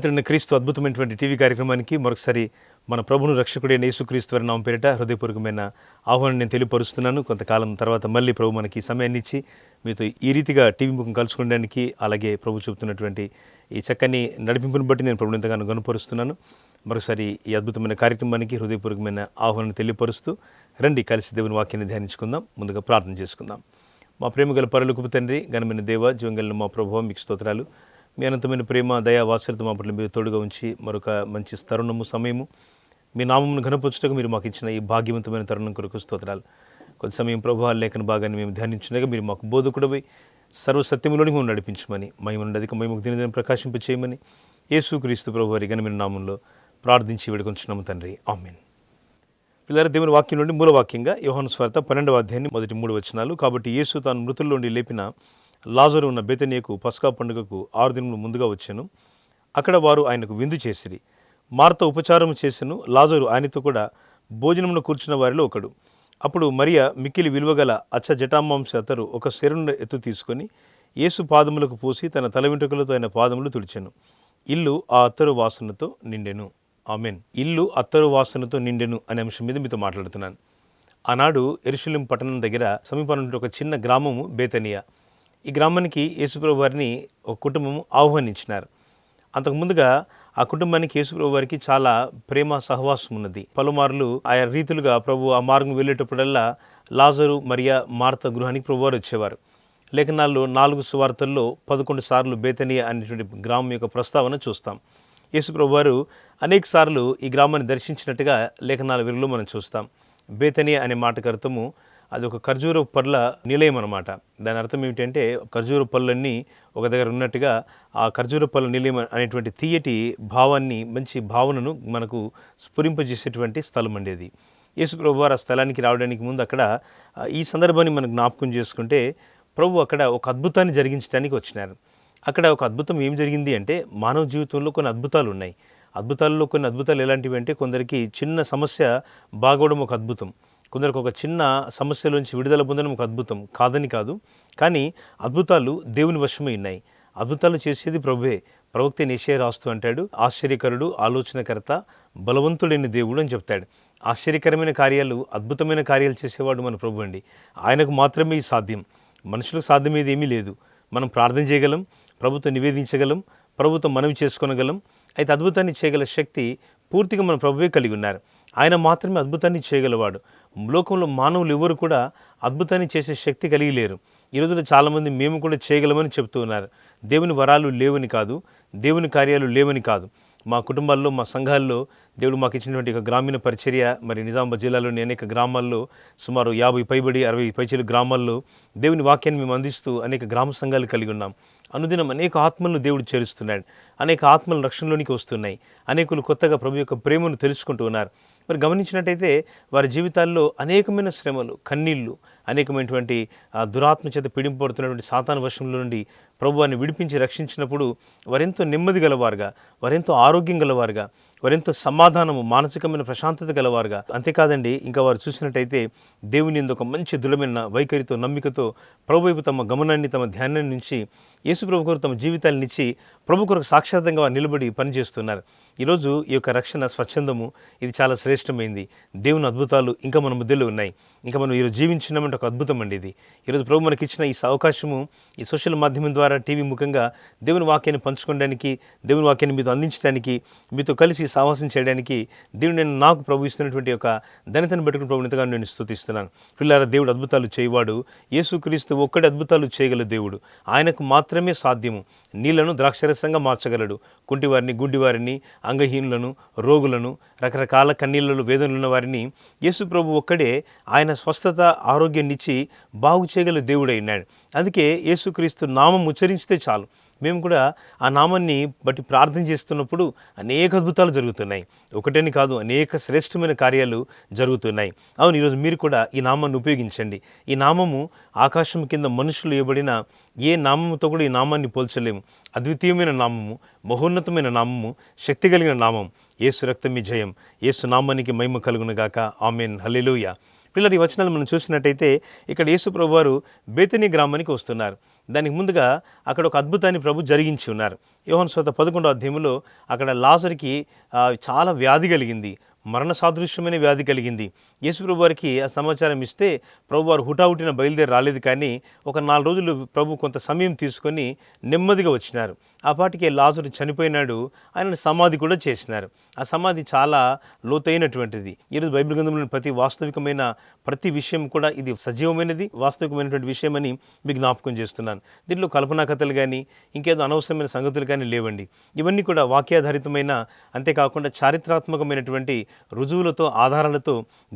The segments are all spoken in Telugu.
సర్వోన్నతుడైన క్రీస్తు అద్భుతమైనటువంటి టీవీ కార్యక్రమానికి మరొకసారి మన ప్రభువును రక్షకుడైన యేసుక్రీస్తు వారి నామం పేరిట హృదయపూర్వకమైన ఆహ్వానం నేను తెలియపరుస్తున్నాను. కొంతకాలం తర్వాత మళ్ళీ ప్రభు మనకి సమయాన్ని ఇచ్చి మీతో ఈ రీతిగా టీవీ ముఖం కలుసుకోవడానికి, అలాగే ప్రభు చూపుతున్నటువంటి ఈ చక్కని నడిపింపుని బట్టి నేను ప్రభుని ఎంతగానో గనుపరుస్తున్నాను. మరొకసారి ఈ అద్భుతమైన కార్యక్రమానికి హృదయపూర్వకమైన ఆహ్వానం తెలియపరుస్తూ రండి కలిసి దేవుని వాక్యాన్ని ధ్యానించుకుందాం. ముందుగా ప్రార్థన చేసుకుందాం. మా ప్రేమగల పరలోకపు తండ్రి, ఘనమైన దేవ, జీవంగల మా ప్రభువా, మీకు స్తోత్రాలు. మీ అనంతమైన ప్రేమ, దయా, వాత్సల్యత మా పట్ల మీరు తోడుగా ఉంచి మరొక మంచి తరుణము, సమయము మీ నామమును ఘనపరచుటకు మీరు మాకు ఇచ్చిన ఈ భాగ్యవంతమైన తరుణం కొరకు స్తోత్రాలు. కొంత సమయం ప్రభువా లేఖన భాగాన్ని మేము ధ్యానించుండగా మీరు మాకు బోధకుడవై సర్వసత్యములోని మేము నడిపించమని, మహిమను అధిక మహిమకు దినదిన ప్రకాశింప చేయమని యేసుక్రీస్తు ప్రభు వారి ఘనమైన నామంలో ప్రార్థించి వేడుకొంచున్నాము తండ్రి, ఆమేన్. పిల్లల దేవుని వాక్యం నుండి మూలవాక్యంగా యోహాను సువార్త 12వ అధ్యాయం మొదటి 3 వచనాలు. కాబట్టి యేసు తాను మృతుల్లో నుండి లేపిన లాజరు ఉన్న బేతనియకు పస్కా పండుగకు 6 దినములు ముందుగా వచ్చెను. అక్కడ వారు ఆయనకు విందు చేసిరి. మార్త ఉపచారము చేసెను, లాజరు ఆయనతో కూడా భోజనమును కూర్చున్న వారిలో ఒకడు. అప్పుడు మరియ మిక్కిలి విలువగల అచ్చ జటామాంస అతరు ఒక శరీరం ఎత్తు తీసుకొని యేసు పాదములకు పూసి తన తల వెంట్రుకలతో ఆయన పాదములు తుడిచెను. ఇల్లు ఆ అత్తరు వాసనతో నిండెను. ఆమెన్. ఇల్లు అత్తరు వాసనతో నిండెను అనే అంశం మీద మీతో మాట్లాడుతున్నాను. ఆనాడు యెరూషలేము పట్టణం దగ్గర సమీపంలో ఒక చిన్న గ్రామము బేతనియా. ఈ గ్రామానికి యేసుప్రభు వారిని ఒక కుటుంబం ఆహ్వానించినారు. అంతకుముందుగా ఆ కుటుంబానికి యేసుప్రభు వారికి చాలా ప్రేమ సహవాసం ఉన్నది. పలుమార్లు ఆయా రీతులుగా ప్రభు ఆ మార్గం వెళ్ళేటప్పుడల్లా లాజరు, మరియా, మార్త గృహానికి ప్రభు వారు వచ్చేవారు. లేఖనాల్లో 4 సువార్తల్లో 11 సార్లు బేతనియా అనేటువంటి గ్రామం యొక్క ప్రస్తావన చూస్తాం. యేసుప్రభు వారు అనేక సార్లు ఈ గ్రామాన్ని దర్శించినట్టుగా లేఖనాల వెలుగులో మనం చూస్తాం. బేతనియా అనే మాటకు అర్థము అది ఒక ఖర్జూర పళ్ళ నిలయం అన్నమాట. దాని అర్థం ఏమిటంటే ఖర్జూర పళ్ళన్నీ ఒక దగ్గర ఉన్నట్టుగా ఆ ఖర్జూర పళ్ళ నిలయం అనేటువంటి తీయటి భావాన్ని, మంచి భావనను మనకు స్ఫురింపజేసేటువంటి స్థలం అండి అది. యేసుప్రభు వారు ఆ స్థలానికి రావడానికి ముందు అక్కడ ఈ సందర్భాన్ని మనం జ్ఞాపకం చేసుకుంటే ప్రభు అక్కడ ఒక అద్భుతాన్ని జరిగించడానికి వచ్చినారు. అక్కడ ఒక అద్భుతం ఏం జరిగింది అంటే, మానవ జీవితంలో కొన్ని అద్భుతాలు ఉన్నాయి. అద్భుతాల్లో కొన్ని అద్భుతాలు ఎలాంటివి అంటే, కొందరికి చిన్న సమస్య బాగోవడం ఒక అద్భుతం, కొందరికి ఒక చిన్న సమస్యలోంచి విడుదల పొందడం ఒక అద్భుతం కాదని కాదు. కానీ అద్భుతాలు దేవుని వశమై ఉన్నాయి. అద్భుతాలు చేసేది ప్రభువే. ప్రవక్త యెషయా రాస్తూ అంటాడు, ఆశ్చర్యకరుడు, ఆలోచనకర్త, బలవంతుడైన దేవుడు అని చెప్తాడు. ఆశ్చర్యకరమైన కార్యాలు, అద్భుతమైన కార్యాలు చేసేవాడు మన ప్రభు అండి. ఆయనకు మాత్రమే ఇది సాధ్యం. మనుషులకు సాధ్యమేది ఏమీ లేదు. మనం ప్రార్థన చేయగలం, ప్రభుత్వం నివేదించగలం, ప్రభుత్వం మనవి చేసుకొనగలం. అయితే అద్భుతాన్ని చేయగల శక్తి పూర్తిగా మన ప్రభువే కలిగి ఉన్నారు. ఆయన మాత్రమే అద్భుతాన్ని చేయగలవాడు. లోకంలో మానవులు ఎవరు కూడా అద్భుతాన్ని చేసే శక్తి కలిగి లేరు. ఈ రోజుల్లో చాలామంది మేము కూడా చేయగలమని చెప్తూ ఉన్నారు. దేవుని వరాలు లేవని కాదు, దేవుని కార్యాలు లేవని కాదు. మా కుటుంబాల్లో, మా సంఘాల్లో దేవుడు మాకు ఇచ్చినటువంటి ఒక గ్రామీణ పరిచర్య, మరి నిజామాబాద్ జిల్లాలోని అనేక గ్రామాల్లో సుమారు 50 పైబడి 60 పైచిలు గ్రామాల్లో దేవుని వాక్యాన్ని మేము అందిస్తూ అనేక గ్రామ సంఘాలు కలిగి ఉన్నాం. అనుదినం అనేక ఆత్మలను దేవుడు చేరుస్తున్నాడు. అనేక ఆత్మలు రక్షణలోనికి వస్తున్నాయి. అనేకులు కొత్తగా ప్రభు యొక్క ప్రేమను తెలుసుకుంటూ ఉన్నారు. మరి గమనించినట్టయితే వారి జీవితాల్లో అనేకమైన శ్రమలు, కన్నీళ్లు, అనేకమైనటువంటి దురాత్మ చేత పీడింపబడుతున్నటువంటి సాతాను వశంలో నుండి ప్రభు వారిని విడిపించి రక్షించినప్పుడు వారెంతో నెమ్మది గలవారుగా, వారెంతో ఆరోగ్యం గలవారుగా, వారెంతో సమాధానము, మానసికమైన ప్రశాంతత గలవారుగా. అంతేకాదండి, ఇంకా వారు చూసినట్టయితే దేవుని యందు ఒక మంచి దృఢమైన వైఖరితో, నమ్మికతో ప్రభు వైపు తమ గమనాన్ని, తమ ధ్యానాన్ని నుంచి యేసు ప్రభు కొరకు తమ జీవితాలను ఇచ్చి ప్రభు కొరకు సాక్షాత్తంగా వారు నిలబడి పనిచేస్తున్నారు. ఈరోజు ఈ యొక్క రక్షణ స్వచ్ఛందము ఇది చాలా శ్రేష్టమైంది. దేవుని అద్భుతాలు ఇంకా మన మధ్యలో ఉన్నాయి. ఇంకా మనం ఈరోజు జీవించినామంటే ఒక అద్భుతం అండి ఇది. ఈరోజు ప్రభు మనకి ఇచ్చిన ఈ అవకాశము, ఈ సోషల్ మాధ్యమం ద్వారా, టీవీ ముఖంగా దేవుని వాక్యాన్ని పంచుకోవడానికి, దేవుని వాక్యాన్ని మీతో అందించడానికి, మీతో కలిసి సాహసం చేయడానికి దేవుడు నేను నాకు ప్రభు ఇస్తున్నటువంటి ఒక ధన్యతను పెట్టుకుని ప్రభు ఎంతగానో నేను స్తుతిస్తున్నాను. పిల్లారా, దేవుడు అద్భుతాలు చేయవాడు. యేసుక్రీస్తు ఒక్కడి అద్భుతాలు చేయగల దేవుడు. ఆయనకు మాత్రమే సాధ్యము. నీళ్లను ద్రాక్షరసంగా మార్చగలడు. కుంటివారిని, గుడ్డివారిని, అంగహీనులను, రోగులను, రకరకాల కన్నీళ్లలో వేదనలు ఉన్న వారిని యేసు ప్రభు ఒక్కడే ఆయన స్వస్థత, ఆరోగ్యాన్నిచ్చి బాగు చేయగల దేవుడై ఉన్నాడు. అందుకే యేసుక్రీస్తు నామం ఉచ్చరించితే చాలు, మేము కూడా ఆ నామాన్ని బట్టి ప్రార్థన చేస్తున్నప్పుడు అనేక అద్భుతాలు జరుగుతున్నాయి. ఒకటని కాదు, అనేక శ్రేష్టమైన కార్యాలు జరుగుతున్నాయి. అవును, ఈరోజు మీరు కూడా ఈ నామాన్ని ఉపయోగించండి. ఈ నామము ఆకాశం కింద మనుషులు ఇవ్వబడిన ఏ నామముతో కూడా ఈ నామాన్ని పోల్చలేము. అద్వితీయమైన నామము, మహోన్నతమైన నామము, శక్తి కలిగిన నామం. యేసు రక్తమే జయం. యేసు నామానికి మహిమ కలుగునుగాక. ఆమేన్. హల్లెలూయా. పిల్లలు ఈ వచనాలు మనం చూసినట్టయితే ఇక్కడ యేసు ప్రభు వారు బేతనీ గ్రామానికి వస్తున్నారు. దానికి ముందుగా అక్కడ ఒక అద్భుతాన్ని ప్రభు జరిగించి ఉన్నారు. యోహాను సువార్త 11వ అధ్యాయంలో అక్కడ లాజరుకి చాలా వ్యాధి కలిగింది, మరణ సాదృశ్యమైన వ్యాధి కలిగింది. యేసుప్రభు వారికి ఆ సమాచారం ఇస్తే ప్రభు వారు హుటాహుటిన బయలుదేరి రాలేదు, కానీ ఒక 4 రోజులు ప్రభు కొంత సమయం తీసుకొని నెమ్మదిగా వచ్చినారు. ఆ పాటికే లాజరు చనిపోయినాడు, ఆయనను సమాధి కూడా చేసినారు. ఆ సమాధి చాలా లోతైనటువంటిది. ఈరోజు బైబిల్ గ్రంథంలోని వాస్తవికమైన ప్రతి విషయం కూడా ఇది సజీవమైనది, వాస్తవికమైనటువంటి విషయం అని మీకు జ్ఞాపకం చేస్తున్నాను. దీంట్లో కల్పనా కథలు కానీ ఇంకేదో అనవసరమైన సంగతులు కానీ లేవండి. ఇవన్నీ కూడా వాక్యాధారితమైన, అంతేకాకుండా చారిత్రాత్మకమైనటువంటి రుజువులతో, ఆధారాలతో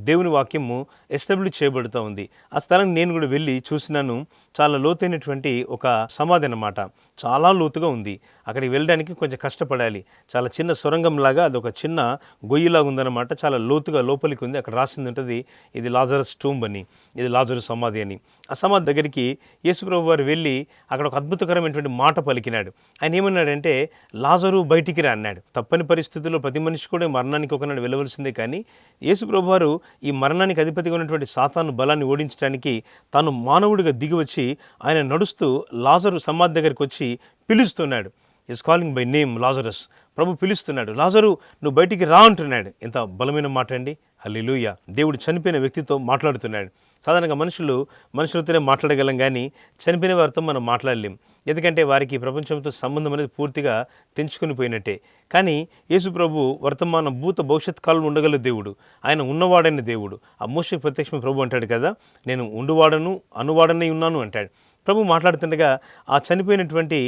దేవుని వాక్యము ఎస్టాబ్లిష్ చేయబడుతూ ఉంది. ఆ స్థలం నేను కూడా వెళ్ళి చూసినాను. చాలా లోతైనటువంటి ఒక సమాధి అన్నమాట, చాలా లోతుగా ఉంది. అక్కడికి వెళ్ళడానికి కొంచెం కష్టపడాలి. చాలా చిన్న సొరంగంలాగా అదొక చిన్న గొయ్యిలాగా ఉందన్నమాట. చాలా లోతుగా లోపలికి ఉంది. అక్కడ రాసింది ఉంటుంది, ఇది లాజరస్ టూంబ్ అని, ఇది లాజరు సమాధి అని. ఆ సమాధి దగ్గరికి యేసుప్రభు వారు వెళ్ళి అక్కడ ఒక అద్భుతకరమైనటువంటి మాట పలికినాడు. ఆయన ఏమన్నాడంటే, లాజరు బయటికి రా అన్నాడు. తప్పని పరిస్థితుల్లో ప్రతి మనిషి కూడా మరణానికి ఒకనాడు వెళ్ళవలసిందే, కానీ యేసుప్రభు వారు ఈ మరణానికి అధిపతిగా ఉన్నటువంటి సాతాను బలాన్ని ఓడించడానికి తాను మానవుడిగా దిగివచ్చి ఆయన నడుస్తూ లాజరు సమాధి దగ్గరికి వచ్చి పిలుస్తున్నాడు. Is calling by name Lazarus. ప్రభు పిలుస్తున్నాడు, లాజరు నువ్వు బయటికి రా అంటున్నాడు. ఎంత బలమైన మాట అండి. హల్లెలూయా. దేవుడు చనిపోయిన వ్యక్తితో మాట్లాడుతున్నాడు. సాధారణంగా మనుషులతోనే మాట్లాడగలం, కానీ చనిపోయిన వారితో మనం మాట్లాడలేం. ఎందుకంటే వారికి ప్రపంచంతో సంబంధం అనేది పూర్తిగా తెంచుకొని పోయినట్టే. కానీ యేసు ప్రభు వర్తమాన భూత భవిష్యత్ కాలంలో ఉండగల దేవుడు, ఆయన ఉన్నవాడైన దేవుడు. ఆ మోషేకు ప్రత్యక్షమైన ప్రభు అంటాడు కదా, నేను ఉండువాడను అనువాడనై ఉన్నాను అంటాడు. ప్రభు మాట్లాడుతుండగా ఆ చనిపోయినటువంటి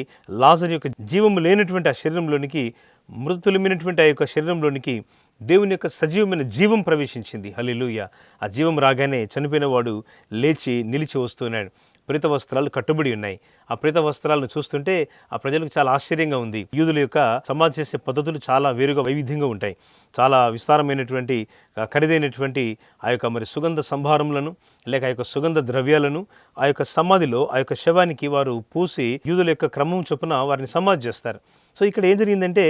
లాజరు యొక్క జీవము లేనటువంటి ఆ శరీరంలోనికి, మృతులమైనటువంటి ఆ యొక్క శరీరంలోనికి దేవుని యొక్క సజీవమైన జీవం ప్రవేశించింది. హల్లెలూయా. ఆ జీవం రాగానే చనిపోయిన వాడు లేచి నిలిచి వస్తున్నాడు. ప్రేత వస్త్రాలు కట్టుబడి ఉన్నాయి. ఆ ప్రేత వస్త్రాలను చూస్తుంటే ఆ ప్రజలకు చాలా ఆశ్చర్యంగా ఉంది. యూదుల యొక్క సమాధి చేసే పద్ధతులు చాలా వేరుగా వైవిధ్యంగా ఉంటాయి. చాలా విస్తారమైనటువంటి ఖరీదైనటువంటి ఆ యొక్క సుగంధ సంభారములను, లేక ఆ యొక్క సుగంధ ద్రవ్యాలను ఆ యొక్క సమాధిలో, ఆ యొక్క శవానికి వారు పూసి యూదుల యొక్క క్రమం చొప్పున వారిని సమాధి చేస్తారు. సో ఇక్కడ ఏం జరిగిందంటే,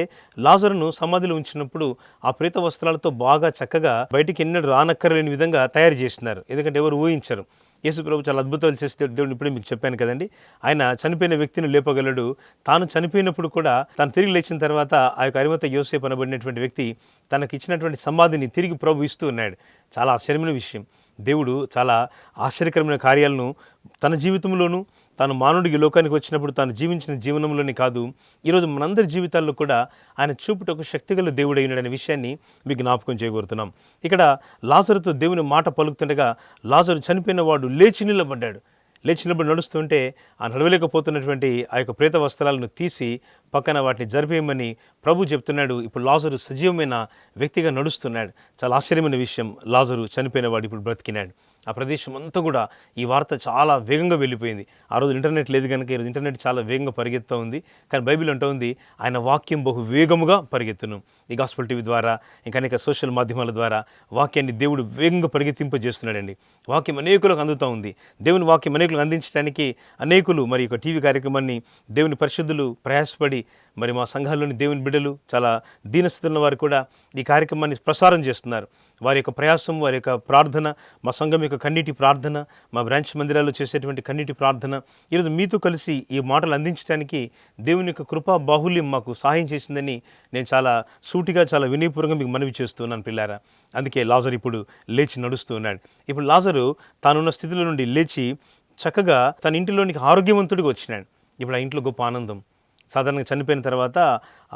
లాజరును సమాధిలో ఉంచినప్పుడు ఆ ప్రేత వస్త్రాలతో బాగా చక్కగా బయటికి ఎన్నడూ రానక్కర్లేని విధంగా తయారు చేసినారు. ఎందుకంటే ఎవరు ఊహించరు. యేసు ప్రభు చాలా అద్భుతాలు చేస్తే దేవుడు ఇప్పుడే మీకు చెప్పాను కదండి. ఆయన చనిపోయిన వ్యక్తిని లేపగలడు. తాను చనిపోయినప్పుడు కూడా తాను తిరిగి లేచిన తర్వాత ఆ యొక్క అరిమత యోసేపు అనబడినటువంటి వ్యక్తి తనకి ఇచ్చినటువంటి సమాధిని తిరిగి ప్రభు ఇస్తూ ఉన్నాడు. చాలా ఆశ్చర్యమైన విషయం. దేవుడు చాలా ఆశ్చర్యకరమైన కార్యాలను తన జీవితంలోనూ, తాను మానవుడికి లోకానికి వచ్చినప్పుడు తాను జీవించిన జీవనంలోనే కాదు, ఈరోజు మనందరి జీవితాల్లో కూడా ఆయన చూపుటకు శక్తిగల దేవుడు అయినాడనే విషయాన్ని మీకు జ్ఞాపకం చేయగోరుతున్నాం. ఇక్కడ లాజరుతో దేవుని మాట పలుకుతుండగా లాజరు చనిపోయిన వాడు లేచి నిలబడ్డాడు. లేచి నిలబడి నడుస్తుంటే ఆ నడవలేకపోతున్నటువంటి ఆ యొక్క ప్రేత వస్త్రాలను తీసి పక్కన వాటిని జరిపేయమని ప్రభు చెప్తున్నాడు. ఇప్పుడు లాజరు సజీవమైన వ్యక్తిగా నడుస్తున్నాడు. చాలా ఆశ్చర్యమైన విషయం, లాజరు చనిపోయిన వాడు ఇప్పుడు బ్రతికినాడు. ఆ ప్రదేశం అంతా కూడా ఈ వార్త చాలా వేగంగా వెళ్ళిపోయింది. ఆ రోజు ఇంటర్నెట్ లేదు కనుక ఈరోజు ఇంటర్నెట్ చాలా వేగంగా పరిగెత్తుతూ ఉంది. కానీ బైబిల్ అంటూ ఉంది, ఆయన వాక్యం బహు వేగముగా పరిగెత్తును. ఈ గాస్పెల్ టీవీ ద్వారా, ఇంకా అనేక సోషల్ మాధ్యమాల ద్వారా వాక్యాన్ని దేవుడు వేగంగా పరిగెత్తింపజేస్తున్నాడండి. వాక్యం అనేకులకు అందుతూ ఉంది. దేవుని వాక్యం అనేకులకు అందించడానికి అనేకులు మరి ఒక టీవీ కార్యక్రమాన్ని దేవుని పరిశుద్ధులు ప్రయాసపడి, మరి మా సంఘాల్లోని దేవుని బిడ్డలు, చాలా దీనస్థితులు ఉన్న వారు కూడా ఈ కార్యక్రమాన్ని ప్రసారం చేస్తున్నారు. వారి యొక్క ప్రయాసం, వారి యొక్క ప్రార్థన, మా సంఘం యొక్క కన్నీటి ప్రార్థన, మా బ్రాంచ్ మందిరాల్లో చేసేటువంటి కన్నీటి ప్రార్థన, ఈరోజు మీతో కలిసి ఈ మాటలు అందించడానికి దేవుని యొక్క కృపా బాహుల్యం మాకు సహాయం చేసిందని నేను చాలా సూటిగా, చాలా వినయపూర్వకంగా మీకు మనవి చేస్తున్నాను పిల్లారా. అందుకే లాజరు ఇప్పుడు లేచి నడుస్తూ ఉన్నాడు. ఇప్పుడు లాజరు తానున్న స్థితిలో నుండి లేచి చక్కగా తన ఇంటిలోనికి ఆరోగ్యవంతుడిగా వచ్చినాడు. ఇప్పుడు ఆ ఇంట్లో గొప్ప ఆనందం. సాధారణంగా చనిపోయిన తర్వాత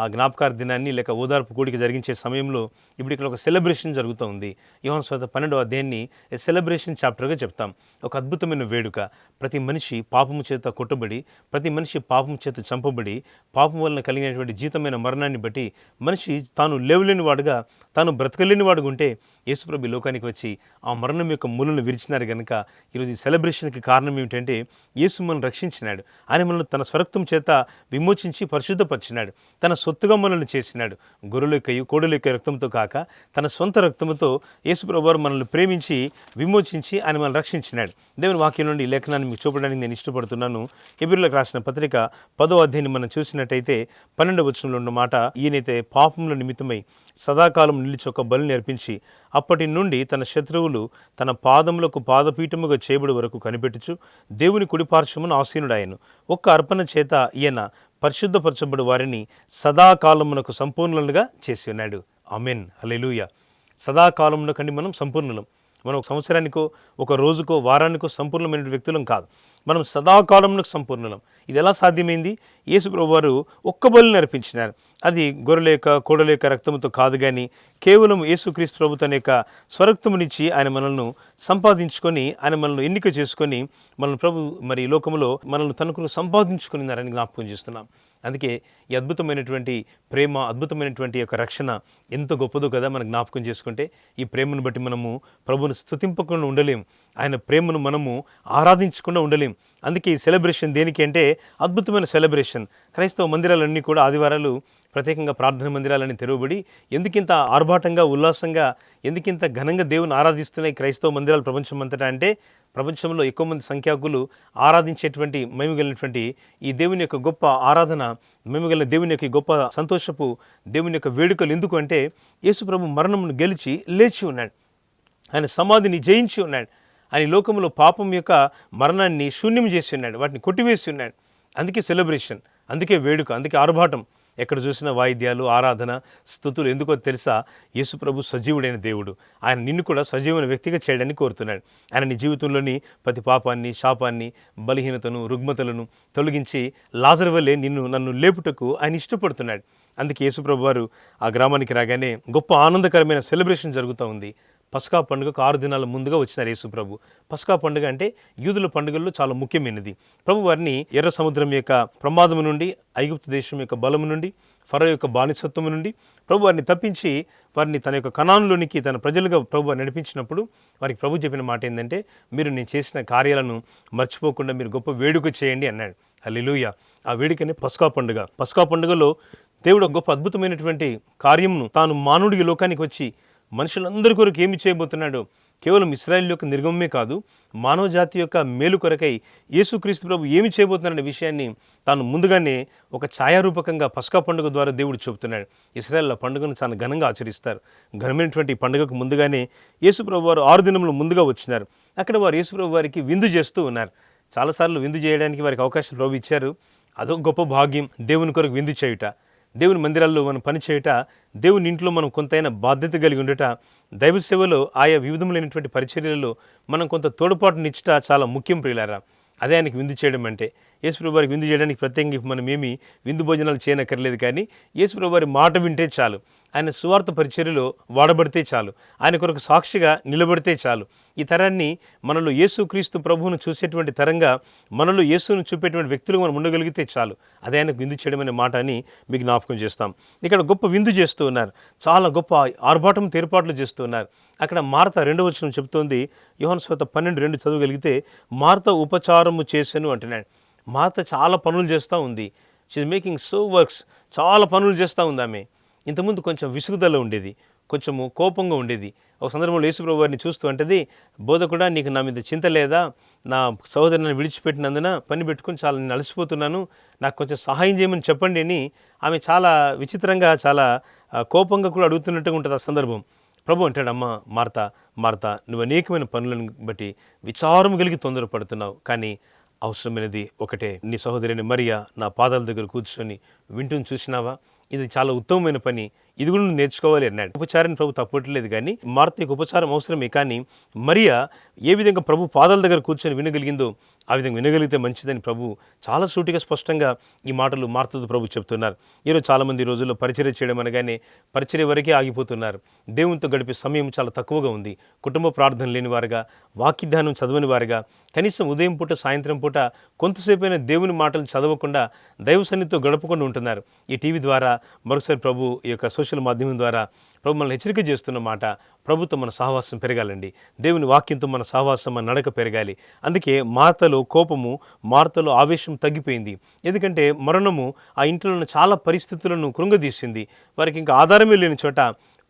ఆ జ్ఞాపకార్థ దినాన్ని లేక ఓదార్పు కూడిక జరిగించే సమయంలో ఇప్పుడు ఇక్కడ ఒక సెలబ్రేషన్ జరుగుతూ ఉంది. యోహాను సువార్త 12వ అధ్యాయాన్ని సెలబ్రేషన్ చాప్టర్గా చెప్తాం. ఒక అద్భుతమైన వేడుక. ప్రతి మనిషి పాపము చేత కొట్టబడి, ప్రతి మనిషి పాపము చేత చంపబడి, పాపం వలన కలిగినటువంటి జీతమైన మరణాన్ని బట్టి మనిషి తాను లేవలేని వాడుగా, తాను బ్రతకలేని వాడుగా ఉంటే యేసుప్రభు ఈ లోకానికి వచ్చి ఆ మరణం యొక్క ములను విరిచినారు కనుక ఈరోజు ఈ సెలబ్రేషన్కి కారణం ఏమిటంటే యేసు మనల్ని రక్షించినాడు. ఆయన మనల్ని తన స్వరక్తం చేత విమోచించాడు. విమోచించి పరిశుద్ధపరిచినాడు. తన సొత్తుగా మనల్ని చేసినాడు. గొర్రెల యొక్కయు కోడెల యొక్క రక్తంతో కాక తన సొంత రక్తంతో యేసుప్రభువు వారు మనల్ని ప్రేమించి విమోచించి ఆయన మనల్ని రక్షించినాడు. దేవుని వాక్యం నుండి ఈ లేఖనాన్ని మీకు చూపడానికి నేను ఇష్టపడుతున్నాను. హెబ్రీయులకు రాసిన పత్రిక 10వ అధ్యాయాన్ని మనం చూసినట్టయితే 12వ వచనంలో ఉన్న మాట, ఈయనైతే పాపముల నిమిత్తమై సదాకాలం నిలిచి ఒక బలిని అర్పించి అప్పటి నుండి తన శత్రువులు తన పాదములకు పాదపీఠముగా చేయబడి వరకు కనిపెట్టుచు దేవుని కుడిపార్శ్వమును ఆసీనుడాయను. ఒక్క అర్పణ చేత ఈయన పరిశుద్ధపరచబడి వారిని సదాకాలమునకు సంపూర్ణులుగా చేసి ఉన్నాడు. ఆమేన్, హల్లెలూయా. సదాకాలమున కండి మనం సంపూర్ణులం. మనం ఒక సంవత్సరానికో ఒక రోజుకో వారానికో సంపూర్ణమైన వ్యక్తులం కాదు, మనం సదాకాలంలో సంపూర్ణులం. ఇది ఎలా సాధ్యమైంది? యేసుప్రభువు వారు ఒక్క బలిని అర్పించినారు. అది గొర్రెల యొక్క కోడెల యొక్క రక్తంతో కాదు, కానీ కేవలం యేసుక్రీస్తు ప్రభు తన యొక్క స్వరక్తమునిచ్చి ఆయన మనల్ని సంపాదించుకొని, ఆయన మనల్ని ఎన్నిక చేసుకొని, మనల్ని ప్రభు మరి ఈ లోకంలో మనల్ని తనకు సంపాదించుకున్నారని జ్ఞాపకం చేస్తున్నాం. అందుకే ఈ అద్భుతమైనటువంటి ప్రేమ, అద్భుతమైనటువంటి యొక్క రక్షణ ఎంత గొప్పదో కదా మనం జ్ఞాపకం చేసుకుంటే. ఈ ప్రేమను బట్టి మనము ప్రభువును స్తుతింపకుండా ఉండలేం, ఆయన ప్రేమను మనము ఆరాధించకుండా ఉండలేం. అందుకే ఈ సెలబ్రేషన్ దేనికి అంటే అద్భుతమైన సెలబ్రేషన్. క్రైస్తవ మందిరాలన్నీ కూడా ఆదివారాలు ప్రత్యేకంగా ప్రార్థన మందిరాలని తెరవబడి ఎందుకింత ఆర్భాటంగా, ఉల్లాసంగా, ఎందుకింత ఘనంగా దేవుని ఆరాధిస్తున్నాయి క్రైస్తవ మందిరాలు ప్రపంచం అంతటా అంటే, ప్రపంచంలో ఎక్కువ మంది సంఖ్యాకులు ఆరాధించేటువంటి మహిమగలిగినటువంటి ఈ దేవుని యొక్క గొప్ప ఆరాధన, మహిమగలిగిన దేవుని యొక్క గొప్ప సంతోషపు దేవుని యొక్క వేడుకలు ఎందుకు అంటే, యేసుప్రభు మరణమును గెలిచి లేచి ఉన్నాడు, ఆయన సమాధిని జయించి ఉన్నాడు, ఆయన లోకంలో పాపం యొక్క మరణాన్ని శూన్యం చేసి ఉన్నాడు, వాటిని కొట్టివేసి ఉన్నాడు. అందుకే సెలబ్రేషన్, అందుకే వేడుక, అందుకే ఆర్భాటం. ఎక్కడ చూసినా వాయిద్యాలు, ఆరాధన, స్తుతులు. ఎందుకో తెలుసా? యేసుప్రభు సజీవుడైన దేవుడు. ఆయన నిన్ను కూడా సజీవమైన వ్యక్తిగా చేయడానికి కోరుతున్నాడు. ఆయన నీ జీవితంలోని ప్రతి పాపాన్ని, శాపాన్ని, బలహీనతను, రుగ్మతలను తొలగించి లాజరు వలె నన్ను లేపుటకు ఆయన ఇష్టపడుతున్నాడు. అందుకే యేసుప్రభు వారు ఆ గ్రామానికి రాగానే గొప్ప ఆనందకరమైన సెలబ్రేషన్ జరుగుతూ ఉంది. పస్కా పండుగకు 6 దినాల ముందుగా వచ్చినారు యేసుప్రభు. పస్కా పండుగ అంటే యూదుల పండుగల్లో చాలా ముఖ్యమైనది. ప్రభు వారిని ఎర్ర సముద్రం యొక్క ప్రమాదము నుండి, ఐగుప్తు దేశం యొక్క బలము నుండి, ఫరో యొక్క బానిసత్వము నుండి ప్రభు వారిని తప్పించి వారిని తన యొక్క కనానులోనికి తన ప్రజలుగా ప్రభు వారిని నడిపించినప్పుడు వారికి ప్రభు చెప్పిన మాట ఏంటంటే, మీరు నేను చేసిన కార్యాలను మర్చిపోకుండా మీరు గొప్ప వేడుక చేయండి అన్నాడు. హల్లెలూయా. ఆ వేడుకనే పస్కా పండుగ. పస్కా పండుగలో దేవుడు గొప్ప అద్భుతమైనటువంటి కార్యమును తాను మానవుడికి లోకానికి వచ్చి మనుషులందరి కొరకు ఏమి చేయబోతున్నాడు? కేవలం ఇశ్రాయేల్ యొక్క నిర్గమమే కాదు, మానవ జాతి యొక్క మేలు కొరకై యేసుక్రీస్తు ప్రభు ఏమి చేయబోతున్నాడనే విషయాన్ని తాను ముందుగానే ఒక ఛాయారూపకంగా పస్కా పండుగ ద్వారా దేవుడు చెబుతున్నాడు. ఇశ్రాయేల్ పండుగను చాలా ఘనంగా ఆచరిస్తారు. ఘనమైనటువంటి పండుగకు ముందుగానే యేసుప్రభు వారు 6 దినములు ముందుగా వచ్చినారు. అక్కడ వారు యేసుప్రభు వారికి విందు చేస్తూ ఉన్నారు. చాలాసార్లు విందు చేయడానికి వారికి అవకాశం ప్రభు ఇచ్చారు. అదొక గొప్ప భాగ్యం, దేవుని కొరకు విందు చేయుట, దేవుని మందిరాల్లో మనం పని చేయుట, దేవుని ఇంట్లో మనం కొంతైనా బాధ్యత కలిగి ఉండట, దైవ సేవలో ఆయా వివిధములైనటువంటి పరిచర్యలలో మనం కొంత తోడ్పాటునిచ్చుట చాలా ముఖ్యం ప్రియులారా. అదే ఆయనకి విందు చేయడం అంటే. యేసుప్రభు వారికి విందు చేయడానికి ప్రత్యేకంగా మనం ఏమి విందు భోజనాలు చేయనక్కర్లేదు, కానీ యేసుప్రభు వారి మాట వింటే చాలు, ఆయన సువార్త పరిచర్యలో వాడబడితే చాలు, ఆయన కొరకు సాక్షిగా నిలబడితే చాలు. ఈ తరాన్ని మనలో యేసుక్రీస్తు ప్రభువును చూసేటువంటి తరంగా, మనలో యేసును చూపేటువంటి వ్యక్తులుగా మనం ఉండగలిగితే చాలు. అదే ఆయనకు విందు చేయడం అనే మాట అని మీకు జ్ఞాపకం చేస్తాం. ఇక్కడ గొప్ప విందు చేస్తూ ఉన్నారు, చాలా గొప్ప ఆర్భాటం ఏర్పాట్లు చేస్తూ ఉన్నారు. అక్కడ మార్త 2వ వచనం చెబుతోంది, యోహాను సువార్త 12:2 చదవగలిగితే, మార్త ఉపచారము చేసెను అంటున్నాడు. మార్త చాలా పనులు చేస్తూ ఉంది. షీఈ్ మేకింగ్ సో వర్క్స్, చాలా పనులు చేస్తూ ఉంది ఆమె. ఇంతకుముందు కొంచెం విసుగుదల ఉండేది, కొంచెము కోపంగా ఉండేది. ఒక సందర్భంలో యేసుప్రభు వారిని చూస్తూ అంటది, బోధకుడా నీకు నా మీద చింత లేదా? నా సహోదరుని విడిచిపెట్టినందున పని పెట్టుకుని చాలా నేను అలసిపోతున్నాను, నాకు కొంచెం సహాయం చేయమని చెప్పండి అని ఆమె చాలా విచిత్రంగా, చాలా కోపంగా కూడా అడుగుతున్నట్టుగా ఉంటుంది ఆ సందర్భం. ప్రభు అంటాడు, అమ్మ మార్త, నువ్వు అనేకమైన పనులను బట్టి విచారం కలిగి తొందరపడుతున్నావు, కానీ అవసరమైనది ఒకటే. నీ సహోదరిని మరియా నా పాదాల దగ్గర కూర్చొని వింటూని చూసినావా? ఇది చాలా ఉత్తమమైన పని, ఇది కూడా నువ్వు నేర్చుకోవాలి అన్నాడు. ఉపచారాన్ని ప్రభు తప్పట్లేదు, కానీ మార్తకు ఉపచారం అవసరమే, కానీ మరియా ఏ విధంగా ప్రభు పాదాల దగ్గర కూర్చొని వినగలిగిందో ఆ విధంగా వినగలిగితే మంచిదని ప్రభు చాలా సూటిగా స్పష్టంగా ఈ మాటలు మార్తతో ప్రభు చెప్తున్నారు. ఈరోజు చాలామంది ఈ రోజుల్లో పరిచర్య చేయడం అనగానే పరిచర్య వరకే ఆగిపోతున్నారు. దేవునితో గడిపే సమయం చాలా తక్కువగా ఉంది. కుటుంబ ప్రార్థన లేని వారుగా, వాక్యధ్యానం చదవని వారుగా, కనీసం ఉదయం పూట సాయంత్రం పూట కొంతసేపైనా దేవుని మాటలు చదవకుండా, దైవ సన్నిధితో గడపకుండా ఉంటున్నారు. ఈ టీవీ ద్వారా మరొకసారి ప్రభు ఈ యొక్క సోషల్ మాధ్యమం ద్వారా ప్రభు మనల్ని హెచ్చరిక చేస్తున్న మాట, ప్రభుత్వం మన సహవాసం పెరగాలండి. దేవుని వాక్యంతో మన సహవాసం, మన నడక పెరగాలి. అందుకే మార్తలో కోపము, మార్తలో ఆవేశం తగ్గిపోయింది. ఎందుకంటే మరణము ఆ ఇంట్లో ఉన్న చాలా పరిస్థితులను కృంగదీసింది. వారికి ఇంకా ఆధారమే లేని చోట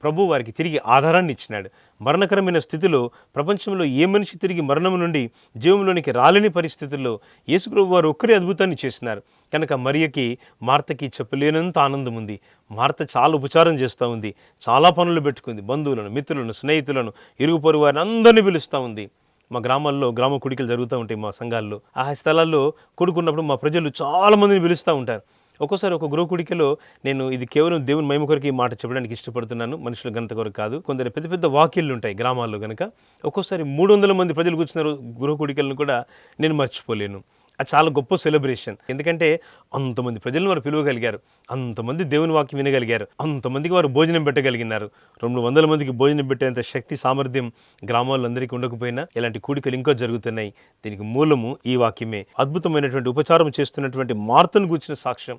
ప్రభు వారికి తిరిగి ఆధారాన్ని ఇచ్చినాడు. మరణకరమైన స్థితిలో ప్రపంచంలో ఏ మనిషి తిరిగి మరణం నుండి జీవంలోనికి రాలేని పరిస్థితుల్లో యేసుప్రభు వారు ఒక్కరే అద్భుతాన్ని చేసినారు. కనుక మరియకి, మార్తకి చెప్పలేనంత ఆనందం ఉంది. మార్త చాలా ఉపచారం చేస్తూ ఉంది, చాలా పనులు పెట్టుకుంది, బంధువులను, మిత్రులను, స్నేహితులను, ఇరుగు పొరుగు వారిని అందరినీ పిలుస్తూ ఉంది. మా గ్రామాల్లో గ్రామ కుడికలు జరుగుతూ ఉంటాయి. మా సంఘాల్లో ఆ స్థలాల్లో కొడుకున్నప్పుడు మా ప్రజలు చాలామందిని పిలుస్తూ ఉంటారు. ఒక్కోసారి ఒక గృహ కుడికలో నేను ఇది కేవలం దేవుని మహిమ కొరకు ఈ మాట చెప్పడానికి ఇష్టపడుతున్నాను, మనుషుల ఘనత కొరకు కాదు. కొందరు పెద్ద పెద్ద వాక్యాలు ఉంటాయి గ్రామాల్లో కనుక. ఒక్కోసారి 300 మంది ప్రజలు కూర్చున్నారు గృహ కుడికలను కూడా నేను మర్చిపోలేను. అది చాలా గొప్ప సెలబ్రేషన్. ఎందుకంటే అంతమంది ప్రజలను వారు పిలవగలిగారు, అంతమంది దేవుని వాక్యం వినగలిగారు, అంతమందికి వారు భోజనం పెట్టగలిగినారు. 200 మందికి భోజనం పెట్టేంత శక్తి, సామర్థ్యం గ్రామాల్లో అందరికీ ఉండకపోయినా ఇలాంటి కూడికలు ఇంకా జరుగుతున్నాయి. దీనికి మూలము ఈ వాక్యమే. అద్భుతమైనటువంటి ఉపచారం చేస్తున్నటువంటి మార్తను గూర్చిన సాక్ష్యం.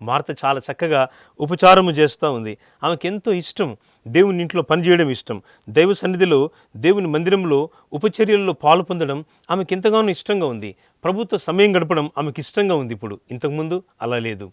మార్త చాలా చక్కగా ఉపచారము చేస్తూ ఉంది. ఆమెకు ఎంతో ఇష్టం దేవుని ఇంట్లో పనిచేయడం ఇష్టం. దైవ సన్నిధిలో, దేవుని మందిరంలో ఉపచర్యల్లో పాలు పొందడం ఆమెకు ఎంతగానో ఇష్టంగా ఉంది. ప్రభుత్వ సమయం గడపడం ఆమెకు ఇష్టంగా ఉంది. ఇప్పుడు ఇంతకుముందు అలా లేదు.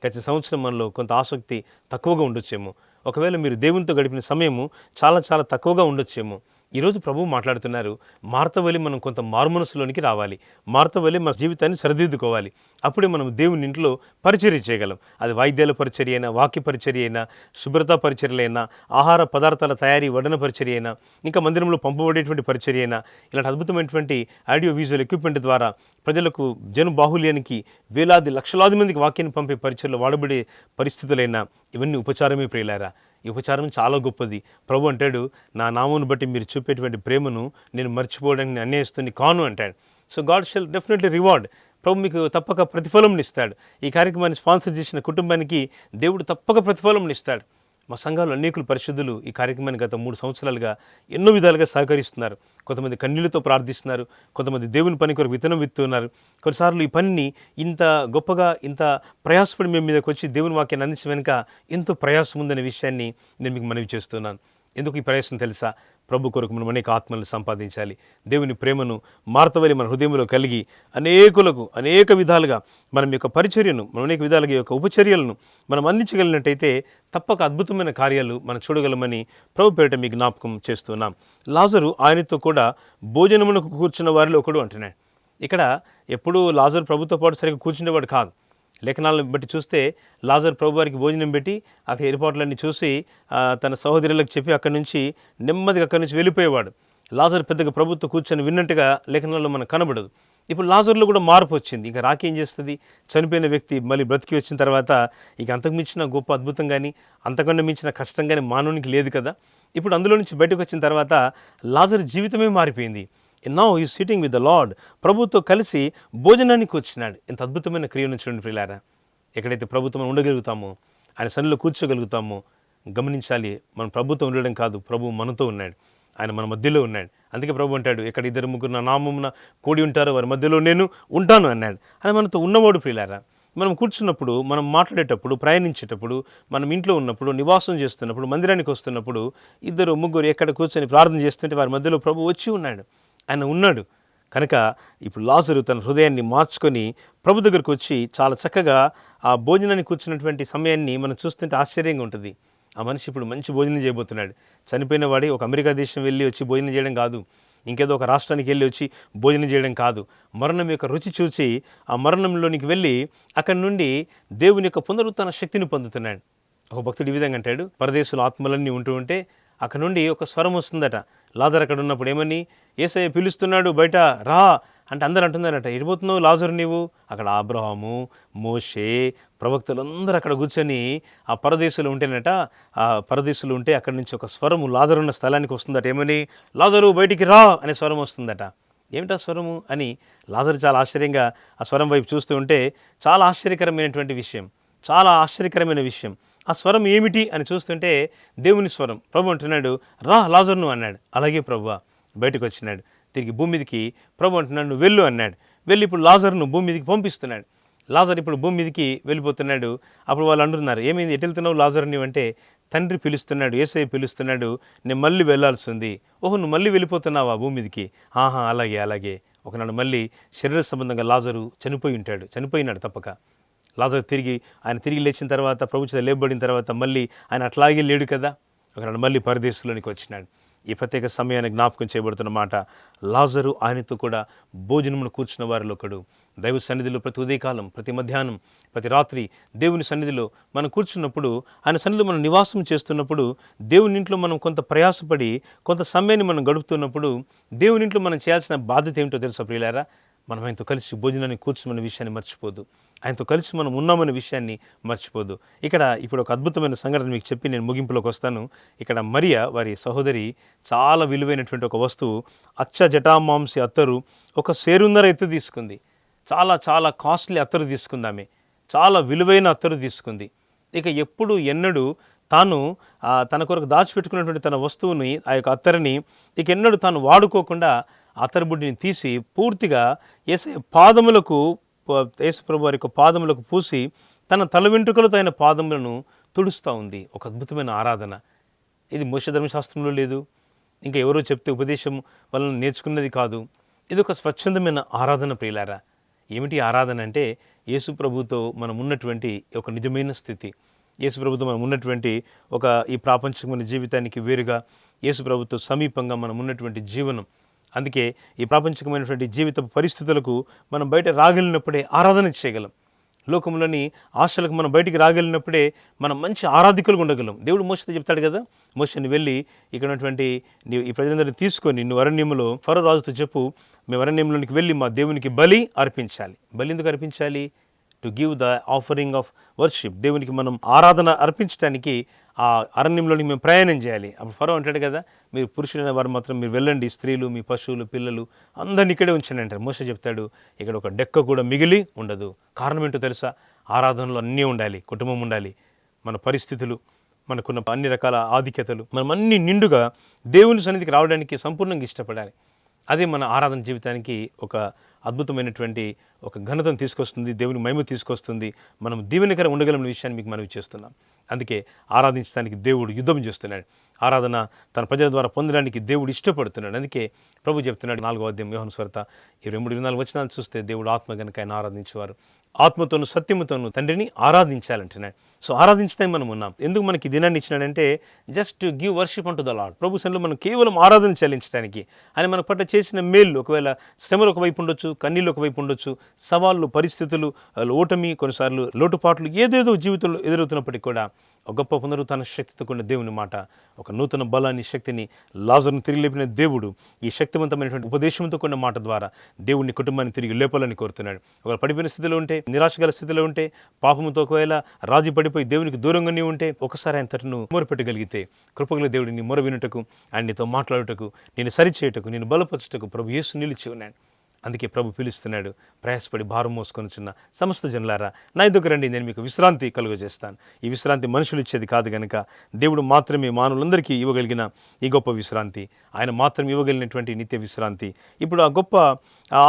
గత సంవత్సరం మనలో కొంత ఆసక్తి తక్కువగా ఉండొచ్చేమో. ఒకవేళ మీరు దేవునితో గడిపిన సమయము చాలా చాలా తక్కువగా ఉండొచ్చేమో. ఈరోజు ప్రభువు మాట్లాడుతున్నారు, మార్త వలె మనం కొంత మారుమనసులోనికి రావాలి. మార్త వలె మన జీవితాన్ని సరిదిద్దుకోవాలి. అప్పుడే మనం దేవుని ఇంట్లో పరిచర్య చేయగలం. అది వాయిద్యాల పరిచర్య అయినా, వాక్య పరిచర్య అయినా, శుభ్రతా పరిచర్యలైనా, ఆహార పదార్థాల తయారీ, వడ్డన పరిచర్య అయినా, ఇంకా మందిరంలో పంపబడేటువంటి పరిచర్య అయినా, ఇలాంటి అద్భుతమైనటువంటి ఆడియో విజువల్ ఎక్విప్మెంట్ ద్వారా ప్రజలకు జన బాహుల్యానికి వేలాది లక్షలాది మందికి వాక్యాన్ని పంపే పరిచర్యలు వాడబడే పరిస్థితులైనా ఇవన్నీ ఉపచారమే ప్రియులారా. ఈ ఉపచారం చాలా గొప్పది. ప్రభు అంటాడు, నా నామమును బట్టి మీరు చూపేటువంటి ప్రేమను నేను మర్చిపోవడానికి అన్యాయస్తుని కాను అంటాడు. So God shall definitely reward. ప్రభు మీకు తప్పక ప్రతిఫలం ఇస్తాడు. ఈ కార్యక్రమాన్ని స్పాన్సర్ చేసిన కుటుంబానికి దేవుడు తప్పక ప్రతిఫలం ఇస్తాడు. మా సంఘాలు అనేకులు పరిశుద్ధులు ఈ కార్యక్రమాన్ని గత 3 సంవత్సరాలుగా ఎన్నో విధాలుగా సహకరిస్తున్నారు. కొంతమంది కన్నీళ్లతో ప్రార్థిస్తున్నారు, కొంతమంది దేవుని పని కొరకు విత్తనం విత్తున్నారు. కొన్నిసార్లు ఈ పనిని ఇంత గొప్పగా, ఇంత ప్రయాసపడి మేము మీదకి వచ్చి దేవుని వాక్యాన్ని అందించే వెనుక ఎంతో ప్రయాసం ఉందనే విషయాన్ని నేను మీకు మనవి చేస్తున్నాను. ఎందుకు ఈ ప్రయాసం తెలుసా? ప్రభు కొరకు మనం అనేక ఆత్మలను సంపాదించాలి. దేవుని ప్రేమను మార్తవలి మన హృదయంలో కలిగి అనేకులకు అనేక విధాలుగా మనం యొక్క పరిచర్యను, మనం అనేక విధాలుగా యొక్క ఉపచర్యలను మనం అందించగలిగినట్టయితే తప్పక అద్భుతమైన కార్యాలు మనం చూడగలమని ప్రభు పేరిట మీకు జ్ఞాపకం చేస్తున్నాం. లాజరు ఆయనతో కూడా భోజనమునకు కూర్చున్న వారిలో ఒకడు అంటున్నాడు. ఇక్కడ ఎప్పుడూ లాజరు ప్రభుతో పాటు సరిగ్గా కూర్చునేవాడు కాదు. లేఖనాలను బట్టి చూస్తే లాజరు ప్రభు వారికి భోజనం పెట్టి అక్కడ ఏర్పాట్లన్నీ చూసి తన సహోదరులకు చెప్పి అక్కడి నుంచి నెమ్మదిగా అక్కడి నుంచి వెళ్ళిపోయేవాడు. లాజరు పెద్దగా ప్రభుత్వం కూర్చొని విన్నట్టుగా లేఖనాల్లో మనకు కనబడదు. ఇప్పుడు లాజరులో కూడా మార్పు వచ్చింది. ఇక రాకేం చేస్తుంది? చనిపోయిన వ్యక్తి మళ్ళీ బ్రతికి వచ్చిన తర్వాత ఇక అంతకు మించిన గొప్ప అద్భుతం కానీ, అంతకన్నా మించిన కష్టం కానీ మానవునికి లేదు కదా. ఇప్పుడు అందులో నుంచి బయటకు వచ్చిన తర్వాత లాజరు జీవితమే మారిపోయింది. నౌ ఈ సిట్టింగ్ విత్ ద లార్డ్. ప్రభుతో కలిసి భోజనానికి వచ్చినాడు. ఎంత అద్భుతమైన క్రియను చూడండి ప్రియులారా. ఎక్కడైతే ప్రభుత్వం ఉండగలుగుతామో, ఆయన సన్నిధిలో కూర్చోగలుగుతామో గమనించాలి. మనం ప్రభుత్వం ఉండడం కాదు, ప్రభు మనతో ఉన్నాడు, ఆయన మన మధ్యలో ఉన్నాడు. అందుకే ప్రభు అంటాడు, ఎక్కడ 2-3 నా నామమున కూడి ఉంటారో వారి మధ్యలో నేను ఉంటాను అన్నాడు. ఆయన మనతో ఉన్నవాడు ప్రియులారా. మనం కూర్చున్నప్పుడు, మనం మాట్లాడేటప్పుడు, ప్రయాణించేటప్పుడు, మనం ఇంట్లో ఉన్నప్పుడు, నివాసం చేస్తున్నప్పుడు, మందిరానికి వస్తున్నప్పుడు 2-3 ఎక్కడ కూర్చొని ప్రార్థన చేస్తుంటే వారి మధ్యలో ప్రభు వచ్చి ఉన్నాడు, ఆయన ఉన్నాడు. కనుక ఇప్పుడు లాజరు తన హృదయాన్ని మార్చుకొని ప్రభు దగ్గరకు వచ్చి చాలా చక్కగా ఆ భోజనానికి కూర్చున్నటువంటి సమయాన్ని మనం చూస్తుంటే ఆశ్చర్యంగా ఉంటుంది. ఆ మనిషి ఇప్పుడు మంచి భోజనం చేయబోతున్నాడు. చనిపోయిన వాడి ఒక అమెరికా దేశం వెళ్ళి వచ్చి భోజనం చేయడం కాదు, ఇంకేదో ఒక రాష్ట్రానికి వెళ్ళి వచ్చి భోజనం చేయడం కాదు. మరణం యొక్క రుచి చూసి ఆ మరణంలోనికి వెళ్ళి అక్కడి నుండి దేవుని యొక్క పునరుత్థాన శక్తిని పొందుతున్నాడు. ఒక భక్తుడు ఈ విధంగా అంటాడు, పరదేశంలో ఆత్మలన్నీ ఉంటూ ఉంటే అక్కడ నుండి ఒక స్వరం వస్తుందట. లాజరు అక్కడ ఉన్నప్పుడు ఏమని? యేసయ్య పిలుస్తున్నాడు, బయట రా అంటే అందరూ అంటున్నారట, ఎడిపోతున్నావు లాజరు నీవు? అక్కడ అబ్రహాము, మోషే, ప్రవక్తలందరూ అక్కడ కూర్చొని ఆ పరదేశంలో ఉంటేనట, ఆ పరదేశంలో ఉంటే అక్కడి నుంచి ఒక స్వరము లాజరు ఉన్న స్థలానికి వస్తుందట. ఏమని? లాజరు బయటికి రా అనే స్వరం వస్తుందట. ఏమిటా స్వరము అని లాజరు చాలా ఆశ్చర్యంగా ఆ స్వరం వైపు చూస్తూ ఉంటే చాలా ఆశ్చర్యకరమైనటువంటి విషయం, చాలా ఆశ్చర్యకరమైన విషయం. ఆ స్వరం ఏమిటి అని చూస్తుంటే దేవుని స్వరం. ప్రభు అంటున్నాడు, రా లాజరును అన్నాడు. అలాగే ప్రభువా బయటకు వచ్చినాడు. తిరిగి భూమి మీదకి ప్రభు అంటున్నాడు, నువ్వు వెళ్ళు అన్నాడు. వెళ్ళి ఇప్పుడు లాజరును భూమి మీదకి పంపిస్తున్నాడు. లాజరు ఇప్పుడు భూమి మీదకి వెళ్ళిపోతున్నాడు. అప్పుడు వాళ్ళు అంటున్నారు, ఏమైంది, ఎటు వెళ్తున్నావు లాజరు నీవు అంటే, తండ్రి పిలుస్తున్నాడు, యేసయ్య పిలుస్తున్నాడు, నేను మళ్ళీ వెళ్ళాల్సి ఉంది. ఓహో, నువ్వు మళ్ళీ వెళ్ళిపోతున్నావా భూమి మీదకి? ఆహా, అలాగే అలాగే. ఒకనాడు మళ్ళీ శరీర సంబంధంగా లాజరు చనిపోయినాడు తప్పక. లాజరు ఆయన తిరిగి లేచిన తర్వాత, ప్రభు చేత లేపబడిన తర్వాత మళ్ళీ ఆయన అట్లాగే లేడు కదా. ఒకనాడు మళ్ళీ పరదేశంలోనికి వచ్చినాడు. ఈ ప్రత్యేక సమయాన్ని జ్ఞాపకం చేయబడుతున్న మాట, లాజరు ఆయనతో కూడా భోజనమును కూర్చున్న వారిలో ఒకడు. దైవ సన్నిధిలో ప్రతి ఉదయకాలం, ప్రతి మధ్యాహ్నం, ప్రతి రాత్రి దేవుని సన్నిధిలో మనం కూర్చున్నప్పుడు, ఆయన సన్నిధిలో మనం నివాసం చేస్తున్నప్పుడు, దేవుని ఇంట్లో మనం కొంత ప్రయాసపడి కొంత సమయాన్ని మనం గడుపుతున్నప్పుడు, దేవుని ఇంట్లో మనం చేయాల్సిన బాధ్యత ఏమిటో తెలుసా ప్రియులారా? మనం ఆయనతో కలిసి భోజనాన్ని కూర్చున్న విషయాన్ని మర్చిపోదు. ఆయనతో కలిసి మనం ఉన్నామనే విషయాన్ని మర్చిపోదు. ఇప్పుడు ఒక అద్భుతమైన సంఘటన మీకు చెప్పి నేను ముగింపులోకి వస్తాను. ఇక్కడ మరియా వారి సహోదరి చాలా విలువైనటువంటి ఒక వస్తువు, అచ్చ జటామాంసి అత్తరు, ఒక సేరున్నర ఎత్తు తీసుకుంది. చాలా చాలా కాస్ట్లీ అత్తరు తీసుకుంది ఆమె. చాలా విలువైన అత్తరు తీసుకుంది. ఎన్నడూ తాను తన కొరకు దాచిపెట్టుకున్నటువంటి తన వస్తువుని, ఆ యొక్క అత్తరిని ఎన్నడూ తాను వాడుకోకుండా అత్తరుబుడ్డిని తీసి పూర్తిగా యేసుప్రభు వారి యొక్క పాదములకు పూసి తన తల వెంట్రుకలతో ఆయన పాదములను తుడుస్తూ ఉంది. ఒక అద్భుతమైన ఆరాధన. ఇది మోషే ధర్మశాస్త్రంలో లేదు, ఇంకా ఎవరో చెప్తే ఉపదేశం వలన నేర్చుకున్నది కాదు. ఇది ఒక స్వచ్ఛందమైన ఆరాధన ప్రియులారా. ఏమిటి ఆరాధన అంటే, యేసుప్రభుతో మనం ఉన్నటువంటి ఒక నిజమైన స్థితి, యేసుప్రభుతో మనం ఉన్నటువంటి ఈ ప్రాపంచికమైన జీవితానికి వేరుగా యేసుప్రభుతో సమీపంగా మనం ఉన్నటువంటి జీవనం. అందుకే ఈ ప్రాపంచికమైనటువంటి జీవిత పరిస్థితులకు మనం బయట రాగలిగినప్పుడే ఆరాధన చేయగలం. లోకంలోని ఆశలకు మనం బయటికి రాగలిగినప్పుడే మనం మంచి ఆరాధికులుగా ఉండగలం. దేవుడు మోషేతో చెప్తాడు కదా, మోషేని వెళ్ళి ఇక్కడ ఉన్నటువంటి ఈ ప్రజలందరినీ తీసుకొని నువ్వు అరణ్యంలో ఫరో రాజుతో చెప్పు, మేము అరణ్యంలోనికి వెళ్ళి మా దేవునికి బలి అర్పించాలి. బలి ఎందుకు అర్పించాలి? To give the offering of worship. దేవునికి మనం ఆరాధన అర్పించడానికి ఆ అరణ్యంలోనికి మేము ప్రయాణం చేయాలి. అప్పుడు ఫరో అంటాడు కదా, మీరు పురుషులైన వారు మాత్రం మీరు వెళ్ళండి, స్త్రీలు, మీ పశువులు, పిల్లలు అందరిని ఇక్కడే ఉంచండి అంటారు. మోషే చెప్తాడు, ఇక్కడ ఒక డెక్క కూడా మిగిలి ఉండదు. కారణం ఏంటో తెలుసా? ఆరాధనలో అన్నీ ఉండాలి, కుటుంబం ఉండాలి, మన పరిస్థితులు, మనకున్న అన్ని రకాల ఆధిక్యతలు, మనం అన్ని నిండుగా దేవుని సన్నిధికి రావడానికి సంపూర్ణంగా ఇష్టపడాలి. అదే మన ఆరాధన జీవితానికి ఒక అద్భుతమైనటువంటి ఒక ఘనతను తీసుకొస్తుంది, దేవుని మహిమ తీసుకొస్తుంది. మనం దీవెనకరం ఉండగలిగిన విషయాన్ని మీకు మనవి చేస్తున్నాం. అందుకే ఆరాధించడానికి దేవుడు యుద్ధం చేస్తున్నాడు. ఆరాధన తన ప్రజల ద్వారా పొందడానికి దేవుడు ఇష్టపడుతున్నాడు. అందుకే ప్రభు చెప్తున్నాడు 4వ అధ్యాయం యోహాను సువార్త 23-24 వచనాలు చూస్తే, దేవుడు ఆత్మ కనుక ఆయన ఆరాధించేవారు ఆత్మతోను సత్యముతోను తండ్రిని ఆరాధించాలంటున్నాడు. సో ఆరాధించడానికి మనం ఉన్నాం. ఎందుకు మనకి దినాన్ని ఇచ్చినాడంటే, just to give worship unto the lord. ప్రభు సన్నిధిలో మనం కేవలం ఆరాధన చెల్లించడానికి, ఆయన మన పట్ల చేసిన మేలు, ఒకవేళ శ్రమలు ఒకవైపు ఉండొచ్చు, కన్నీళ్ళు ఒకవైపు ఉండొచ్చు, సవాళ్ళు, పరిస్థితులు, ఓటమి, కొన్నిసార్లు లోటుపాట్లు ఏదేదో జీవితంలో ఎదురవుతున్నప్పటికీ కూడా ఒక గొప్ప పునరుత్థాన శక్తితో కూడిన దేవుని మాట, ఒక నూతన బలాన్ని, శక్తిని లాజరును తిరిగి లేపిన దేవుడు ఈ శక్తివంతమైనటువంటి ఉపదేశంతో కూడిన మాట ద్వారా దేవుడిని కుటుంబాన్ని తిరిగి లేపాలని కోరుతున్నాడు. ఒకవేళ పడిపోయిన స్థితిలో ఉంటే, నిరాశగల స్థితిలో ఉంటే, పాపముతో ఒకవేళ రాజీ పడిపోయి దేవునికి దూరంగానే ఉంటే, ఒకసారి ఆయన తట్టును మొరపెట్టగలిగితే, కృపగల దేవుడిని మొర వినుటకు, ఆయన నీతో మాట్లాడుటకు, నేను సరిచేయటకు, నేను బలపరచుటకు ప్రభు యేసు నిలిచి ఉన్నాడు. అందుకే ప్రభు పిలుస్తున్నాడు, ప్రయాసపడి భారం మోసుకొనిచున్న సమస్త జనులారా నా దగ్గర రండి, నేను మీకు విశ్రాంతి కలుగజేస్తాను. ఈ విశ్రాంతి మనుషులు ఇచ్చేది కాదు గనుక, దేవుడు మాత్రమే మానవులందరికీ ఇవ్వగలిగిన ఈ గొప్ప విశ్రాంతి, ఆయన మాత్రం ఇవ్వగలిగినటువంటి నిత్య విశ్రాంతి. ఇప్పుడు ఆ గొప్ప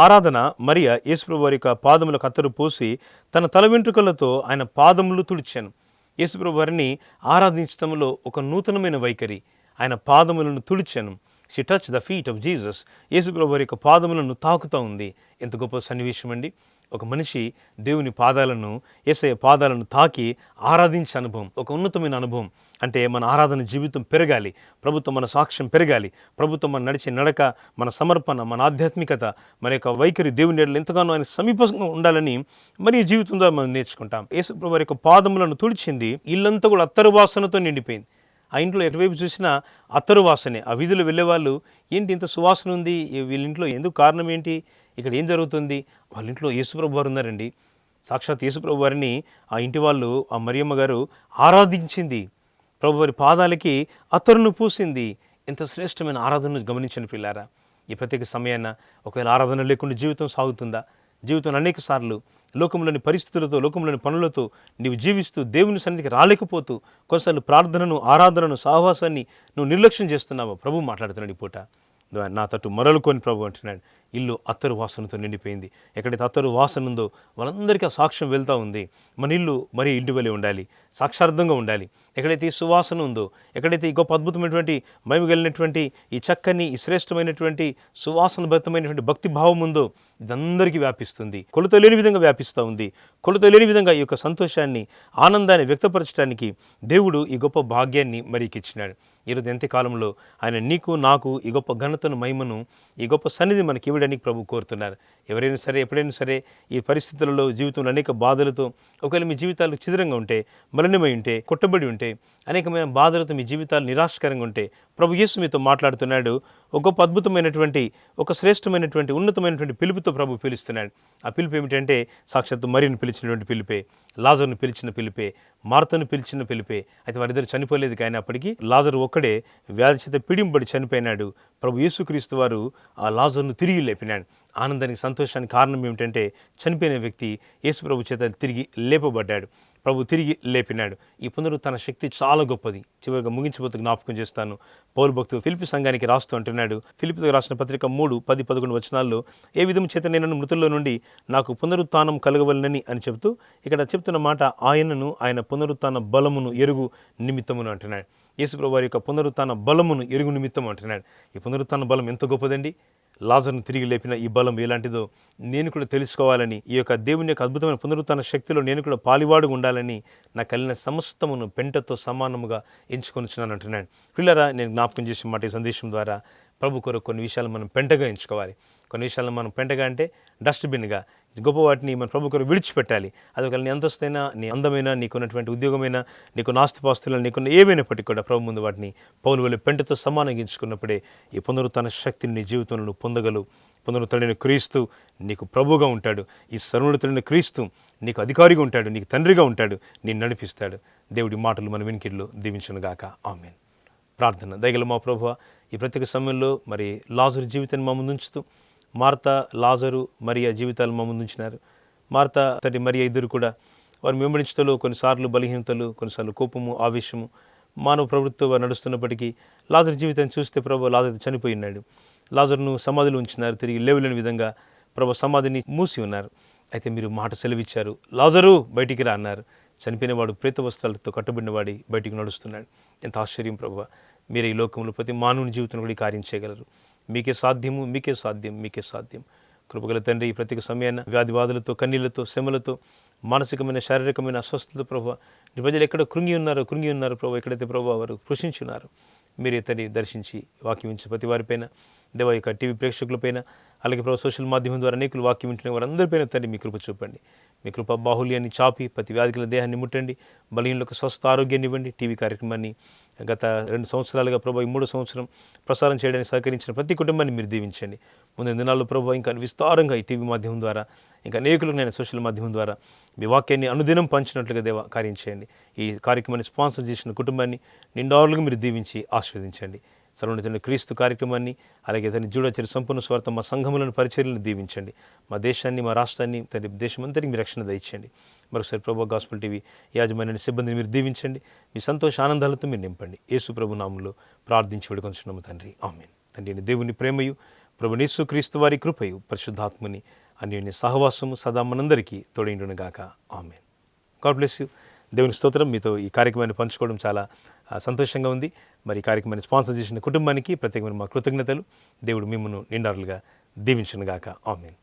ఆరాధన మరియ యేసుప్రభు వారి యొక్క పాదములకు అత్తరు పోసి తన తల వెంట్రుకలతో ఆయన పాదములు తుడిచాను. యేసుప్రభు వారిని ఆరాధించడంలో ఒక నూతనమైన వైఖరి, ఆయన పాదములను తుడిచాను. She touch the feet of Jesus. యేసుప్రభు వారి యొక్క పాదములను తాకుతూ ఉంది. ఎంత గొప్ప సన్నివేశం అండి. ఒక మనిషి దేవుని పాదాలను, యేసయ్య పాదాలను తాకి ఆరాధించే అనుభవం ఒక ఉన్నతమైన అనుభవం. అంటే మన ఆరాధన జీవితం పెరగాలి, ప్రభుత్వం మన సాక్ష్యం పెరగాలి, ప్రభుత్వం మన నడిచే నడక, మన సమర్పణ, మన ఆధ్యాత్మికత, మన యొక్క వైఖరి దేవుని ఎడల ఎంతగానో ఆయన సమీపంగా ఉండాలని మరి జీవితం ద్వారా మనం నేర్చుకుంటాం. యేసుప్రభు వారి యొక్క పాదములను తుడిచింది, ఇల్లంతా కూడా అత్తరు వాసనతో నిండిపోయింది. ఆ ఇంట్లో ఎటువైపు చూసినా అత్తరు వాసనే. ఆ వీధిలో వెళ్ళేవాళ్ళు, ఏంటి ఇంత సువాసన ఉంది వీళ్ళింట్లో, ఎందుకు కారణం ఏంటి, ఇక్కడ ఏం జరుగుతుంది? వాళ్ళ ఇంట్లో యేసుప్రభు వారు ఉన్నారండి. సాక్షాత్ యేసుప్రభు వారిని ఆ ఇంటి వాళ్ళు, ఆ మరియమ్మ గారు ఆరాధించింది. ప్రభు వారి పాదాలకి అత్తరును పూసింది. ఎంత శ్రేష్టమైన ఆరాధనను గమనించండి పిల్లారా. ఈ ప్రత్యేక సమయాన ఒకవేళ ఆరాధన లేకుండా జీవితం సాగుతుందా? జీవితంలో అనేక సార్లు లోకంలోని పరిస్థితులతో, లోకంలోని పనులతో నీవు జీవిస్తూ దేవుని సన్నిధికి రాలేకపోతూ కొన్నిసార్లు ప్రార్థనను, ఆరాధనను, సహవాసాన్ని నువ్వు నిర్లక్ష్యం చేస్తున్నావు. ప్రభు మాట్లాడుతున్నాడు ఈ పూట, నా తట్టు మొరలుకొని ప్రభు అంటున్నాడు, ఇల్లు అత్తరు వాసనతో నిండిపోయింది. ఎక్కడైతే అత్తరు వాసన ఉందో వాళ్ళందరికీ ఆ సాక్ష్యం వెళ్తూ ఉంది. మన ఇల్లు మరీ ఇంటి వలె ఉండాలి, సాక్షార్థంగా ఉండాలి. ఎక్కడైతే ఈ సువాసన ఉందో, ఎక్కడైతే ఈ గొప్ప అద్భుతమైనటువంటి మహిమగలిగినటువంటి ఈ చక్కని ఈ శ్రేష్టమైనటువంటి సువాసనభరితమైనటువంటి భక్తి భావం ఉందో ఇదందరికీ వ్యాపిస్తుంది. కొలత లేని విధంగా వ్యాపిస్తూ ఉంది. కొలత లేని విధంగా ఈ యొక్క సంతోషాన్ని, ఆనందాన్ని వ్యక్తపరచడానికి దేవుడు ఈ గొప్ప భాగ్యాన్ని మరీకిచ్చినాడు. ఈరోజు ఎంతకాలంలో ఆయన నీకు నాకు ఈ గొప్ప ఘనతను, మహిమను, ఈ గొప్ప సన్నిధి మనకి ఇవ్వడానికి ప్రభు కోరుతున్నారు. ఎవరైనా సరే, ఎప్పుడైనా సరే ఈ పరిస్థితులలో, జీవితంలో అనేక బాధలతో ఒకవేళ మీ జీవితాలు చిదరంగా ఉంటే, మలినమై ఉంటే, కొట్టబడి ఉంటే, అనేకమైన బాధలతో మీ జీవితాలు నిరాశకరంగా ఉంటే ప్రభు యేసు మీతో మాట్లాడుతున్నాడు. ఒక గొప్ప అద్భుతమైనటువంటి, ఒక శ్రేష్టమైనటువంటి, ఉన్నతమైనటువంటి పిలుపుతో ప్రభు పిలుస్తున్నాడు. ఆ పిలుపు ఏమిటంటే సాక్షాత్తు మరియను పిలిచినటువంటి పిలిపే, లాజరును పిలిచిన పిలిపే, మార్తను పిలిచిన పిలిపే. అయితే వారిద్దరు చనిపోలేదు, కానీ అప్పటికి లాజరు ఒక్కడే వ్యాధి చేత పీడింపబడి చనిపోయినాడు. ప్రభు యేసుక్రీస్తు వారు ఆ లాజరును తిరిగి లేపినాడు. ఆనందానికి, సంతోషానికి కారణం ఏమిటంటే చనిపోయిన వ్యక్తి యేసు ప్రభు చేత తిరిగి లేపబడ్డాడు. ప్రభు తిరిగి లేపినాడు. ఈ పునరుత్థాన శక్తి చాలా గొప్పది. చివరిగా ముగించిపోతూ జ్ఞాపకం చేస్తాను. పౌలు భక్తుడు ఫిలిప్పీ సంఘానికి రాస్తూ అంటున్నాడు. ఫిలిప్పీతో రాసిన పత్రిక 3:10-11 వచనాల్లో ఏ విధము చేత నేను మృతుల్లో నుండి నాకు పునరుత్థానం కలగవలనని అని చెబుతూ ఇక్కడ చెప్తున్న మాట, ఆయనను, ఆయన పునరుత్థాన బలమును ఎరుగు నిమిత్తమును అంటున్నాడు. యేసుప్రభు వారి యొక్క పునరుత్థాన బలమును ఎరుగు నిమిత్తం అంటున్నాడు. ఈ పునరుత్థాన బలం ఎంత గొప్పదండి! లాజరును తిరిగి లేపిన ఈ బలం ఎలాంటిదో నేను కూడా తెలుసుకోవాలని, ఈ యొక్క దేవుని యొక్క అద్భుతమైన పునరుత్థాన శక్తిలో నేను కూడా పాలివాడుగా ఉండాలని నా కలిగిన సమస్తమును పెంటతో సమానముగా ఎంచుకొనిచున్నాను అంటున్నాడు. పిల్లరా, నేను జ్ఞాపకం చేసిన మాట ఈ సందేశం ద్వారా ప్రభు కొరకు కొన్ని విషయాలు మనం పెంటగా ఎంచుకోవాలి. కొన్ని విషయాలను మనం పెంటగా అంటే డస్ట్బిన్గా, గొప్ప వాటిని మన ప్రభు కొరకు విడిచిపెట్టాలి. అది ఒకవేళ నీ అంతస్తైనా, నీ అందమైనా, నీకున్నటువంటి ఉద్యోగమైనా, నీకు ఆస్తిపాస్తులను, నీకున్న ఏమైనప్పటికీ కూడా ప్రభు ముందు వాటిని పౌలు వలె పెంటతో సమానంగా ఎంచుకున్నప్పుడే ఈ పునరుత్థాన శక్తిని నీ జీవితంలో పొందగలవు. పునరుత్థుడైన క్రీస్తు నీకు ప్రభువుగా ఉంటాడు. ఈ సర్వోన్నతుడైన క్రీస్తు నీకు అధికారిగా ఉంటాడు, నీకు తండ్రిగా ఉంటాడు, నేను నడిపిస్తాడు. దేవుడి మాటలు మన వినికిడిలో దీవించునుగాక. ఆమేన్. ప్రార్థన. దయగల మా ప్రభువా, ఈ ప్రత్యేక సమయంలో మరి లాజరు జీవితాన్ని మా ముందు ఉంచుతూ, మార్త, లాజరు, మరియ జీవితాలు మా ముందు ఉంచినారు. మార్త తల్లి మరియ ఇద్దరు కూడా వారు వెంబడించటంలో కొన్నిసార్లు బలహీనతలు, కొన్నిసార్లు కోపము, ఆవేశము, మానవ ప్రవృత్తితో వారు నడుస్తున్నప్పటికీ లాజరు జీవితాన్ని చూస్తే ప్రభు లాజరు చనిపోయి ఉన్నాడు. లాజరును సమాధిలో ఉంచినారు. తిరిగి లేవలేని విధంగా ప్రభు సమాధిని మూసి ఉన్నారు. అయితే మీరు మాట సెలవిచ్చారు, లాజరు బయటికి రా అన్నారు. చనిపోయినవాడు ప్రేత వస్త్రాలతో కట్టబడినవాడి బయటికి నడుస్తున్నాడు. ఎంత ఆశ్చర్యం ప్రభువా! మీరే ఈ లోకంలో ప్రతి మానవుని జీవితంలో కూడా ఈ కార్యం చేయగలరు. మీకే సాధ్యము, మీకే సాధ్యం, మీకే సాధ్యం. కృపగల తండ్రి, ఈ ప్రత్యేక సమయాన్ని వ్యాధి బాధలతో, కన్నీళ్లతో, శ్రమలతో, మానసికమైన, శారీరకమైన అస్వస్థతతో ప్రభువా నీ ప్రజలు ఎక్కడ కృంగి ఉన్నారో ప్రభు, ఎక్కడైతే ప్రభు వారు కృషించున్నారో మీరే తల్లి దర్శించి వాక్యం ఇచ్చిన ప్రతి వారిపైన, దేవ యొక్క టీవీ ప్రేక్షకులపైన, అలాగే ప్రభు సోషల్ మాధ్యమం ద్వారా అనేకులు వాక్యం వింటున్న వారందరిపైన తల్లి మీ కృప చూపండి. మీ కృప బాహుల్యాన్ని చాపి ప్రతి వ్యాధిగల దేహాన్ని ముట్టండి. బలహీనులకు స్వస్థ ఆరోగ్యాన్ని ఇవ్వండి. టీవీ కార్యక్రమాన్ని గత 2 సంవత్సరాలుగా ప్రభు ఈ 3వ సంవత్సరం ప్రసారం చేయడానికి సహకరించిన ప్రతి కుటుంబాన్ని మీరు దీవించండి. ముందు దినాల్లో ప్రభు ఇంకా విస్తారంగా ఈ టీవీ మాధ్యమం ద్వారా, ఇంకా అనేకులకు నేను సోషల్ మాధ్యమం ద్వారా మీ వాక్యాన్ని అనుదినం పంచినట్లుగా దేవ కార్యం చేయండి. ఈ కార్యక్రమాన్ని స్పాన్సర్ చేసిన కుటుంబాన్ని నిండారులుగా మీరు దీవించి ఆశీర్వదించండి. సర్వోన్నతుడైన క్రీస్తు కార్యక్రమాన్ని, అలాగే తన జూడాచరి సంపూర్ణ స్వార్థ మా సంఘములను, పరిచర్యలను దీవించండి. మా దేశాన్ని, మా రాష్ట్రాన్ని, తన దేశమంతటికి మీరు రక్షణ దయచేయండి. మరోసారి ప్రభు గాస్పుల్ టీవీ యాజమాన్యాన్ని, సిబ్బందిని మీరు దీవించండి. మీ సంతోష ఆనందాలతో మీరు నింపండి. యేసు ప్రభు నామములో ప్రార్థించి వేడుకొంచున్నాము తండ్రి. ఆమేన్. తండ్రి దేవుని ప్రేమయు, ప్రభు యేసు క్రీస్తు వారి కృపయు, పరిశుద్ధాత్మని అన్యోన్య సహవాసము సదా మనందరికీ తోడైండునుగాక. ఆమేన్. God bless you. దేవుని స్తోత్రం. మీతో ఈ కార్యక్రమాన్ని పంచుకోవడం చాలా సంతోషంగా ఉంది. మరి ఈ కార్యక్రమాన్ని స్పాన్సర్ చేసిన కుటుంబానికి ప్రత్యేకమైన మా కృతజ్ఞతలు. దేవుడు మిమ్మల్ని నిండారులుగా దీవించునుగాక. ఆమేన్.